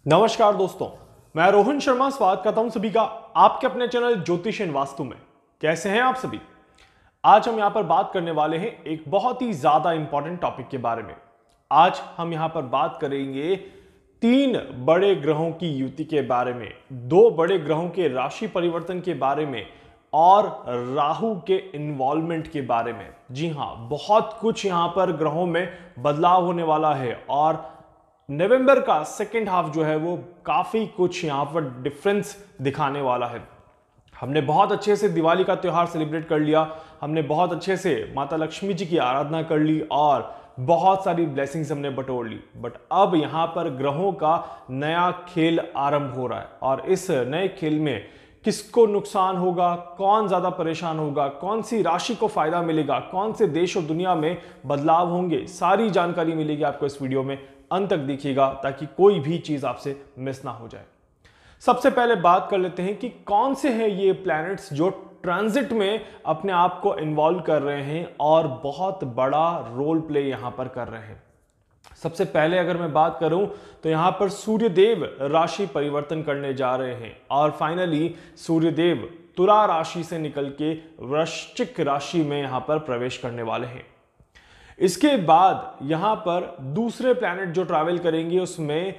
नमस्कार दोस्तों, मैं रोहन शर्मा स्वागत करता हूं सभी का आपके अपने चैनल ज्योतिष एंड वास्तु में। कैसे हैं आप सभी। आज हम यहां पर बात करने वाले हैं एक बहुत ही ज्यादा इंपॉर्टेंट टॉपिक के बारे में। आज हम यहां पर बात करेंगे 3 बड़े ग्रहों की युति के बारे में, 2 बड़े ग्रहों के राशि परिवर्तन के बारे में और राहु के इन्वॉल्वमेंट के बारे में। जी हां, बहुत कुछ यहां पर ग्रहों में बदलाव होने वाला है और नवंबर का सेकेंड हाफ जो है वो काफी कुछ यहां पर डिफरेंस दिखाने वाला है। हमने बहुत अच्छे से दिवाली का त्योहार सेलिब्रेट कर लिया, हमने बहुत अच्छे से माता लक्ष्मी जी की आराधना कर ली और बहुत सारी ब्लेसिंग्स हमने बटोर ली। बट अब यहां पर ग्रहों का नया खेल आरंभ हो रहा है और इस नए खेल में किसको नुकसान होगा, कौन ज्यादा परेशान होगा, कौन सी राशि को फायदा मिलेगा, कौन से देश और दुनिया में बदलाव होंगे, सारी जानकारी मिलेगी आपको इस वीडियो में। अंत तक देखिएगा ताकि कोई भी चीज आपसे मिस ना हो जाए। सबसे पहले बात कर लेते हैं कि कौन से हैं ये प्लैनेट्स जो ट्रांजिट में अपने आप को इन्वॉल्व कर रहे हैं और बहुत बड़ा रोल प्ले यहां पर कर रहे हैं। सबसे पहले अगर मैं बात करूं तो यहां पर सूर्यदेव राशि परिवर्तन करने जा रहे हैं और फाइनली सूर्यदेव तुला राशि से निकल के वृश्चिक राशि में यहां पर प्रवेश करने वाले हैं। इसके बाद यहां पर दूसरे प्लैनेट जो ट्रैवल करेंगे उसमें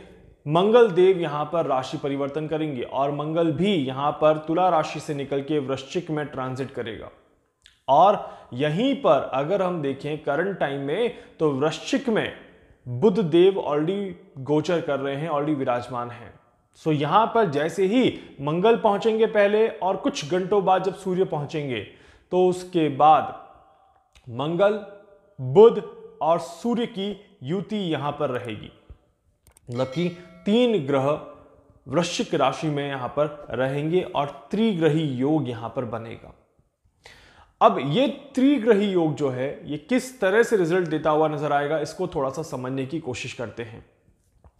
मंगल देव यहां पर राशि परिवर्तन करेंगे और मंगल भी यहां पर तुला राशि से निकल के वृश्चिक में ट्रांजिट करेगा। और यहीं पर अगर हम देखें करंट टाइम में तो वृश्चिक में बुध देव ऑलरेडी गोचर कर रहे हैं, ऑलरेडी विराजमान हैं। सो यहां पर जैसे ही मंगल पहुंचेंगे पहले और कुछ घंटों बाद जब सूर्य पहुंचेंगे तो उसके बाद मंगल, बुध और सूर्य की युति यहां पर रहेगी। मतलब कि 3 ग्रह वृश्चिक राशि में यहां पर रहेंगे और त्रिग्रही योग यहां पर बनेगा। अब ये त्रिग्रही योग जो है ये किस तरह से रिजल्ट देता हुआ नजर आएगा, इसको थोड़ा सा समझने की कोशिश करते हैं।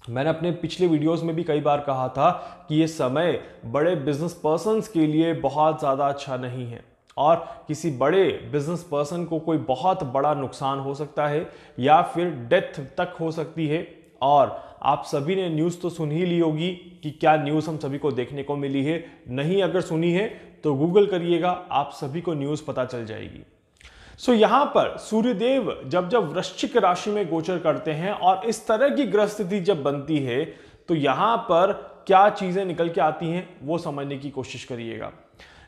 मैंने अपने पिछले वीडियोस में भी कई बार कहा था कि ये समय बड़े बिजनेस पर्सन्स के लिए बहुत ज्यादा अच्छा नहीं है और किसी बड़े बिजनेस पर्सन को कोई बहुत बड़ा नुकसान हो सकता है या फिर डेथ तक हो सकती है। और आप सभी ने न्यूज़ तो सुन ही ली होगी कि क्या न्यूज़ हम सभी को देखने को मिली है। नहीं अगर सुनी है तो गूगल करिएगा, आप सभी को न्यूज़ पता चल जाएगी। सो यहां पर सूर्यदेव जब जब वृश्चिक राशि में गोचर करते हैं और इस तरह की ग्रह स्थिति जब बनती है तो यहां पर क्या चीजें निकल के आती हैं वो समझने की कोशिश करिएगा।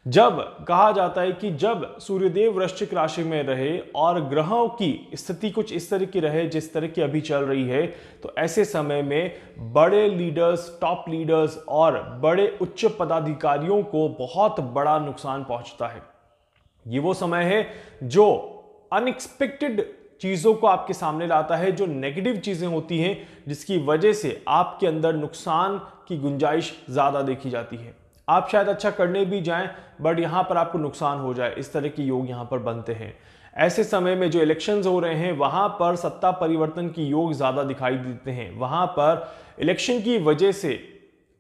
जब कहा जाता है कि जब सूर्यदेव वृश्चिक राशि में रहे और ग्रहों की स्थिति कुछ इस तरह की रहे जिस तरह की अभी चल रही है, तो ऐसे समय में बड़े लीडर्स, टॉप लीडर्स और बड़े उच्च पदाधिकारियों को बहुत बड़ा नुकसान पहुंचता है। ये वो समय है जो अनएक्सपेक्टेड चीजों को आपके सामने लाता है, जो नेगेटिव चीजें होती हैं जिसकी वजह से आपके अंदर नुकसान की गुंजाइश ज्यादा देखी जाती है। आप शायद अच्छा करने भी जाएं बट यहां पर आपको नुकसान हो जाए, इस तरह के योग यहां पर बनते हैं। ऐसे समय में जो इलेक्शंस हो रहे हैं वहां पर सत्ता परिवर्तन की योग ज्यादा दिखाई देते हैं। वहां पर इलेक्शन की वजह से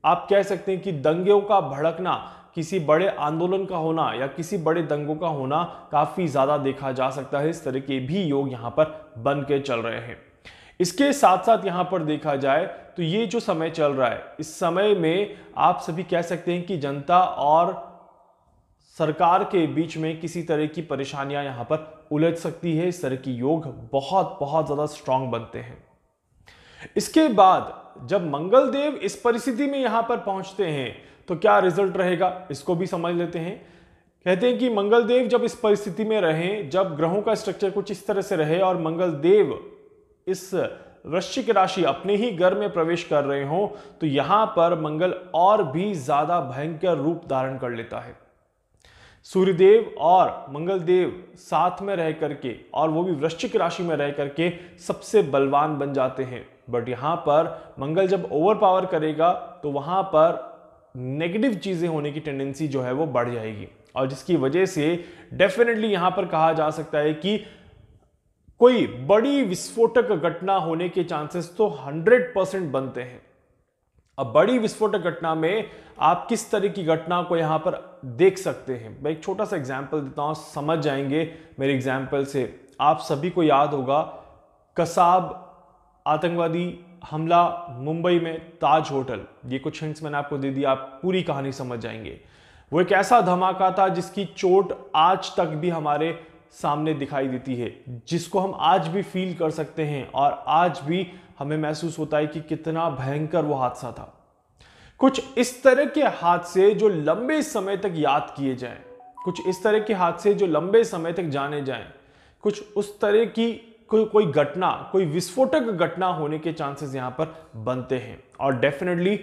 आप कह सकते हैं कि दंगों का भड़कना, किसी बड़े आंदोलन का होना या किसी बड़े दंगों का होना काफी ज्यादा देखा जा सकता है। इस तरह के भी योग यहां पर बन के चल रहे हैं। इसके साथ साथ यहां पर देखा जाए तो ये जो समय चल रहा है, इस समय में आप सभी कह सकते हैं कि जनता और सरकार के बीच में किसी तरह की परेशानियां यहां पर उलझ सकती है। इस तरह की योग बहुत बहुत ज्यादा स्ट्रांग बनते हैं। इसके बाद जब मंगल देव इस परिस्थिति में यहां पर पहुंचते हैं तो क्या रिजल्ट रहेगा, इसको भी समझ लेते हैं। कहते हैं कि मंगल देव जब इस परिस्थिति में रहे, जब ग्रहों का स्ट्रक्चर कुछ इस तरह से रहे और मंगल देव इस वृश्चिक राशि अपने ही घर में प्रवेश कर रहे हो तो यहां पर मंगल और भी ज्यादा भयंकर रूप धारण कर लेता है। सूर्यदेव और मंगल देव साथ में रह करके और वो भी वृश्चिक राशि में रह करके सबसे बलवान बन जाते हैं। बट यहां पर मंगल जब ओवर पावर करेगा तो वहां पर नेगेटिव चीजें होने की टेंडेंसी जो है वो बढ़ जाएगी और जिसकी वजह से डेफिनेटली यहां पर कहा जा सकता है कि कोई बड़ी विस्फोटक घटना होने के चांसेस तो 100% बनते हैं। अब बड़ी विस्फोटक घटना में आप किस तरह की घटना को यहां पर देख सकते हैं, मैं एक छोटा सा एग्जांपल देता हूं, समझ जाएंगे मेरे एग्जांपल से। आप सभी को याद होगा कसाब आतंकवादी हमला मुंबई में ताज होटल, ये कुछ हिंट्स मैंने आपको दे दिया, आप पूरी कहानी समझ जाएंगे। वो एक ऐसा धमाका था जिसकी चोट आज तक भी हमारे सामने दिखाई देती है, जिसको हम आज भी फील कर सकते हैं और आज भी हमें महसूस होता है कि कितना भयंकर वो हादसा था। कुछ इस तरह के हादसे जो लंबे समय तक याद किए जाएं, कुछ इस तरह के हादसे जो लंबे समय तक जाने जाएं, कुछ उस तरह की कोई घटना, कोई विस्फोटक घटना होने के चांसेस यहां पर बनते हैं। और डेफिनेटली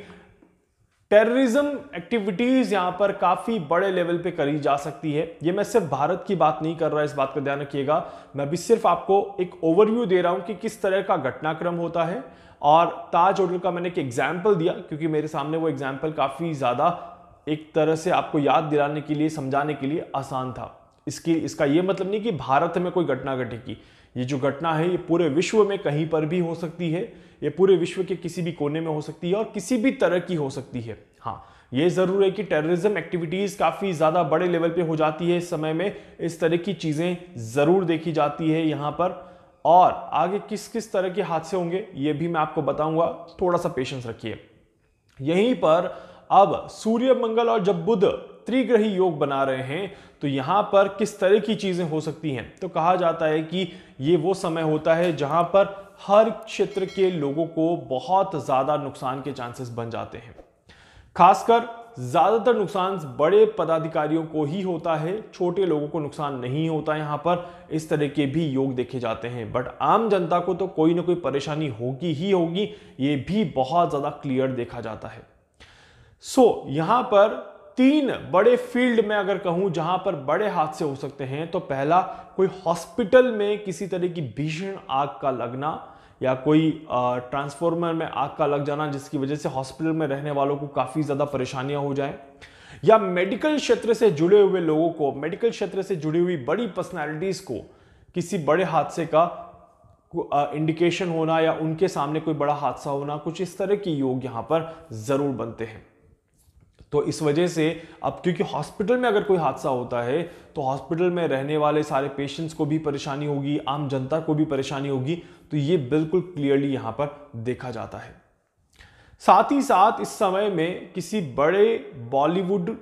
टेररिज्म एक्टिविटीज यहां पर काफी बड़े लेवल पे करी जा सकती है। ये मैं सिर्फ भारत की बात नहीं कर रहा, इस बात का ध्यान रखिएगा। मैं भी सिर्फ आपको एक ओवरव्यू दे रहा हूं कि किस तरह का घटनाक्रम होता है। और ताज होटल का मैंने एक एग्जाम्पल दिया क्योंकि मेरे सामने वो एग्जाम्पल काफी ज्यादा एक तरह से आपको याद दिलाने के लिए, समझाने के लिए आसान था। इसका ये मतलब नहीं कि भारत में कोई घटना घटेगी। ये जो घटना है ये पूरे विश्व में कहीं पर भी हो सकती है, ये पूरे विश्व के किसी भी कोने में हो सकती है और किसी भी तरह की हो सकती है। हाँ, ये जरूर है कि टेररिज्म एक्टिविटीज काफी ज्यादा बड़े लेवल पे हो जाती है इस समय में, इस तरह की चीजें जरूर देखी जाती है यहां पर। और आगे किस किस तरह के हादसे होंगे ये भी मैं आपको बताऊंगा, थोड़ा सा पेशेंस रखिए। यहीं पर अब सूर्य, मंगल और जब बुध त्रिग्रही योग बना रहे हैं तो यहां पर किस तरह की चीजें हो सकती हैं। तो कहा जाता है कि ये वो समय होता है जहां पर हर क्षेत्र के लोगों को बहुत ज्यादा नुकसान के चांसेस बन जाते हैं। खासकर ज्यादातर नुकसान बड़े पदाधिकारियों को ही होता है, छोटे लोगों को नुकसान नहीं होता। यहां पर इस तरह के भी योग देखे जाते हैं, बट आम जनता को तो कोई ना कोई परेशानी होगी ही होगी, ये भी बहुत ज्यादा क्लियर देखा जाता है। यहां पर 3 बड़े फील्ड में अगर कहूं जहां पर बड़े हादसे हो सकते हैं, तो पहला, कोई हॉस्पिटल में किसी तरह की भीषण आग का लगना या कोई ट्रांसफॉर्मर में आग का लग जाना जिसकी वजह से हॉस्पिटल में रहने वालों को काफी ज्यादा परेशानियां हो जाएं, या मेडिकल क्षेत्र से जुड़े हुए लोगों को, मेडिकल क्षेत्र से जुड़ी हुई बड़ी पर्सनैलिटीज को किसी बड़े हादसे का इंडिकेशन होना या उनके सामने कोई बड़ा हादसा होना, कुछ इस तरह के योग यहां पर जरूर बनते हैं। तो इस वजह से अब क्योंकि हॉस्पिटल में अगर कोई हादसा होता है तो हॉस्पिटल में रहने वाले सारे पेशेंट्स को भी परेशानी होगी, आम जनता को भी परेशानी होगी, तो ये बिल्कुल क्लियरली यहां पर देखा जाता है। साथ ही साथ इस समय में किसी बड़े बॉलीवुड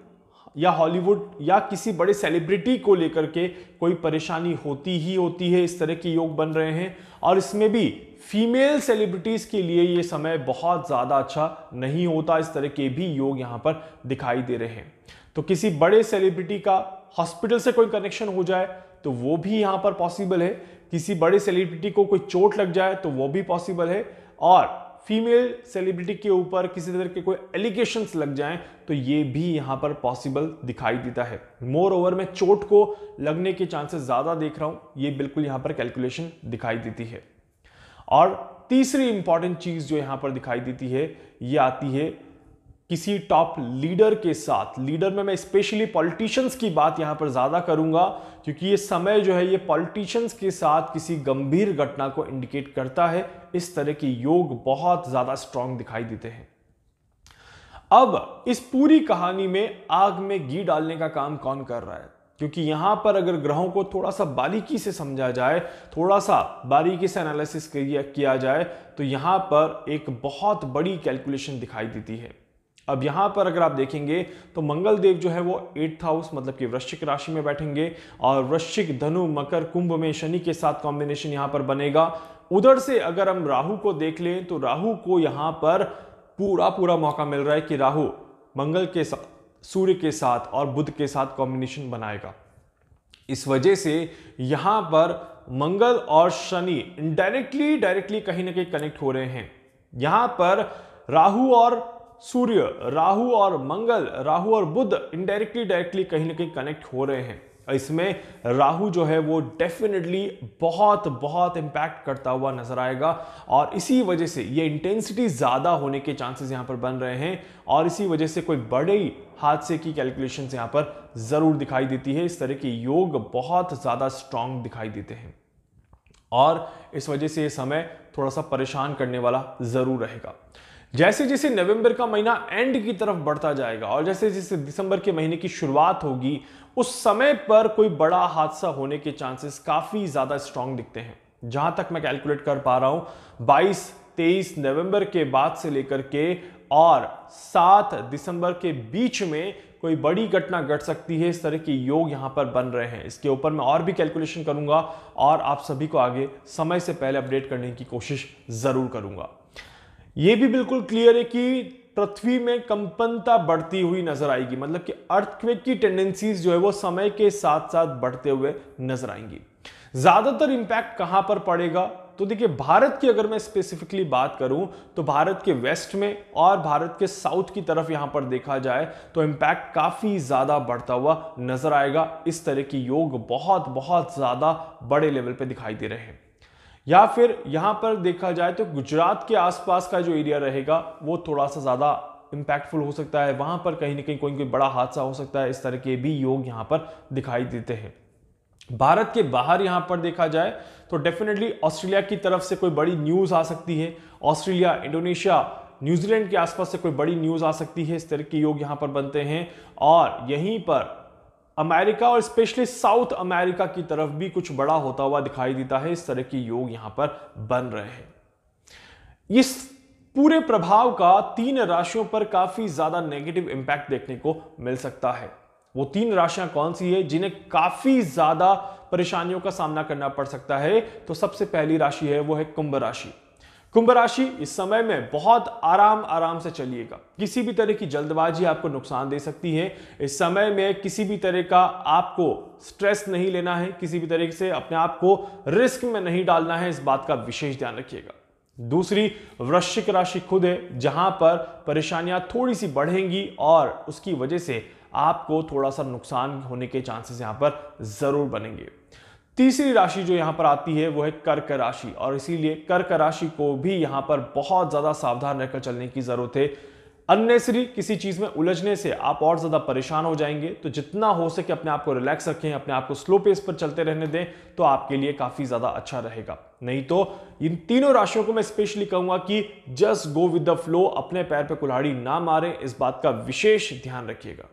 या हॉलीवुड या किसी बड़े सेलिब्रिटी को लेकर के कोई परेशानी होती ही होती है। इस तरह के योग बन रहे हैं और इसमें भी फीमेल सेलिब्रिटीज के लिए ये समय बहुत ज्यादा अच्छा नहीं होता। इस तरह के भी योग यहां पर दिखाई दे रहे हैं। तो किसी बड़े सेलिब्रिटी का हॉस्पिटल से कोई कनेक्शन हो जाए तो वो भी यहां पर पॉसिबल है, किसी बड़े सेलिब्रिटी को कोई चोट लग जाए तो वो भी पॉसिबल है, और फीमेल सेलिब्रिटी के ऊपर किसी तरह के कोई एलिगेशंस लग जाएं तो ये भी यहां पर पॉसिबल दिखाई देता है। मोर ओवर मैं चोट को लगने के चांसेस ज्यादा देख रहा हूं, ये बिल्कुल यहां पर कैलकुलेशन दिखाई देती है। और तीसरी इंपॉर्टेंट चीज जो यहां पर दिखाई देती है ये आती है किसी टॉप लीडर के साथ। लीडर में मैं स्पेशली पॉलिटिशियंस की बात यहां पर ज्यादा करूंगा क्योंकि ये समय जो है ये पॉलिटिशियंस के साथ किसी गंभीर घटना को इंडिकेट करता है। इस तरह के योग बहुत ज्यादा स्ट्रांग दिखाई देते हैं। अब इस पूरी कहानी में आग में घी डालने का काम कौन कर रहा है, क्योंकि यहां पर अगर ग्रहों को थोड़ा सा बारीकी से समझा जाए, थोड़ा सा बारीकी से एनालिसिस किया जाए तो यहां पर एक बहुत बड़ी कैलकुलेशन दिखाई देती है। अब यहां पर अगर आप देखेंगे तो मंगल देव जो है वो 8th हाउस मतलब कि वृश्चिक राशि में बैठेंगे और वृश्चिक, धनु, मकर, कुंभ में शनि के साथ कॉम्बिनेशन यहां पर बनेगा। उधर से अगर हम राहु को देख लें तो राहु को यहां पर पूरा मौका मिल रहा है कि राहु मंगल के साथ, सूर्य के साथ और बुध के साथ कॉम्बिनेशन बनाएगा। इस वजह से यहां पर मंगल और शनि डायरेक्टली कहीं ना कहीं कनेक्ट हो रहे हैं। यहां पर राहु और सूर्य, राहु और मंगल, राहु और बुध डायरेक्टली कहीं ना कहीं कनेक्ट हो रहे हैं। इसमें राहु जो है वो डेफिनेटली बहुत इंपैक्ट करता हुआ नजर आएगा और इसी वजह से ये इंटेंसिटी ज्यादा होने के चांसेस यहां पर बन रहे हैं और इसी वजह से कोई बड़े हादसे की कैलकुलेशंस यहां पर जरूर दिखाई देती है। इस तरह के योग बहुत ज्यादा स्ट्रांग दिखाई देते हैं और इस वजह से ये समय थोड़ा सा परेशान करने वाला जरूर रहेगा। जैसे जैसे नवंबर का महीना एंड की तरफ बढ़ता जाएगा और जैसे जैसे दिसंबर के महीने की शुरुआत होगी उस समय पर कोई बड़ा हादसा होने के चांसेस काफी ज्यादा स्ट्रांग दिखते हैं। जहां तक मैं कैलकुलेट कर पा रहा हूं 22 23 नवंबर के बाद से लेकर के और 7 दिसंबर के बीच में कोई बड़ी घटना घट सकती है। इस तरह के योग यहां पर बन रहे हैं। इसके ऊपर मैं और भी कैलकुलेशन करूंगा और आप सभी को आगे समय से पहले अपडेट करने की कोशिश जरूर करूंगा। यह भी बिल्कुल क्लियर है कि पृथ्वी में कंपनता बढ़ती हुई नजर आएगी, मतलब कि अर्थक्वेक की टेंडेंसीज जो है वो समय के साथ साथ बढ़ते हुए नजर आएंगी। ज्यादातर इंपैक्ट कहां पर पड़ेगा? तो देखिए, भारत की अगर मैं स्पेसिफिकली बात करूं तो भारत के वेस्ट में और भारत के साउथ की तरफ यहां पर देखा जाए तो इंपैक्ट काफी ज्यादा बढ़ता हुआ नजर आएगा। इस तरह की योग बहुत बहुत ज्यादा बड़े लेवल पे दिखाई दे रहे हैं। या फिर यहां पर देखा जाए तो गुजरात के आसपास का जो एरिया रहेगा वो थोड़ा सा ज्यादा इंपैक्टफुल हो सकता है। वहां पर कहीं ना कहीं कोई बड़ा हादसा हो सकता है। इस तरह के भी योग यहां पर दिखाई देते हैं। भारत के बाहर यहां पर देखा जाए तो डेफिनेटली ऑस्ट्रेलिया की तरफ से कोई बड़ी न्यूज आ सकती है। ऑस्ट्रेलिया, इंडोनेशिया, न्यूजीलैंड के आसपास से कोई बड़ी न्यूज आ सकती है। इस तरह के योग यहां पर बनते हैं। और यहीं पर अमेरिका और स्पेशली साउथ अमेरिका की तरफ भी कुछ बड़ा होता हुआ दिखाई देता है। इस तरह के योग यहां पर बन रहे हैं। इस पूरे प्रभाव का 3 राशियों पर काफी ज्यादा नेगेटिव इंपैक्ट देखने को मिल सकता है। वो 3 राशियां कौन सी है जिन्हें काफी ज्यादा परेशानियों का सामना करना पड़ सकता है? तो सबसे पहली राशि है वो है कुंभ राशि। कुंभ राशि इस समय में बहुत आराम से चलिएगा। किसी भी तरह की जल्दबाजी आपको नुकसान दे सकती है। इस समय में किसी भी तरह का आपको स्ट्रेस नहीं लेना है, किसी भी तरह से अपने आप को रिस्क में नहीं डालना है। इस बात का विशेष ध्यान रखिएगा। दूसरी वृश्चिक राशि खुद है, जहां पर परेशानियां थोड़ी सी बढ़ेंगी और उसकी वजह से आपको थोड़ा सा नुकसान होने के चांसेस यहां पर जरूर बनेंगे। तीसरी राशि जो यहां पर आती है वो है कर्क राशि, और इसीलिए कर्क राशि को भी यहां पर बहुत ज्यादा सावधान रहकर चलने की जरूरत है। अननेसेसरी किसी चीज में उलझने से आप और ज्यादा परेशान हो जाएंगे। तो जितना हो सके अपने आप को रिलैक्स रखें, अपने आप को स्लो पेस पर चलते रहने दें, तो आपके लिए काफी ज्यादा अच्छा रहेगा। नहीं तो इन तीनों राशियों को मैं स्पेशली कहूंगा कि just go with the flow, अपने पैर पे कुल्हाड़ी ना मारें। इस बात का विशेष ध्यान रखिएगा।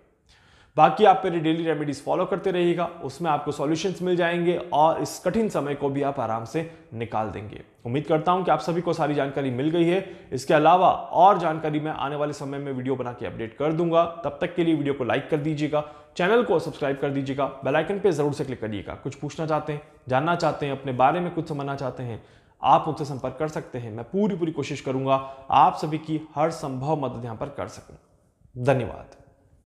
बाकी आप मेरी डेली रेमेडीज फॉलो करते रहिएगा, उसमें आपको सॉल्यूशंस मिल जाएंगे और इस कठिन समय को भी आप आराम से निकाल देंगे। उम्मीद करता हूं कि आप सभी को सारी जानकारी मिल गई है। इसके अलावा और जानकारी मैं आने वाले समय में वीडियो बना के अपडेट कर दूंगा। तब तक के लिए वीडियो को लाइक कर दीजिएगा, चैनल को सब्सक्राइब कर दीजिएगा, बेल आइकन पे जरूर से क्लिक करिएगा। कुछ पूछना चाहते हैं, जानना चाहते हैं, अपने बारे में कुछ समझना चाहते हैं, आप मुझसे संपर्क कर सकते हैं। मैं पूरी कोशिश करूंगा आप सभी की हर संभव मदद यहां पर कर सकूं। धन्यवाद।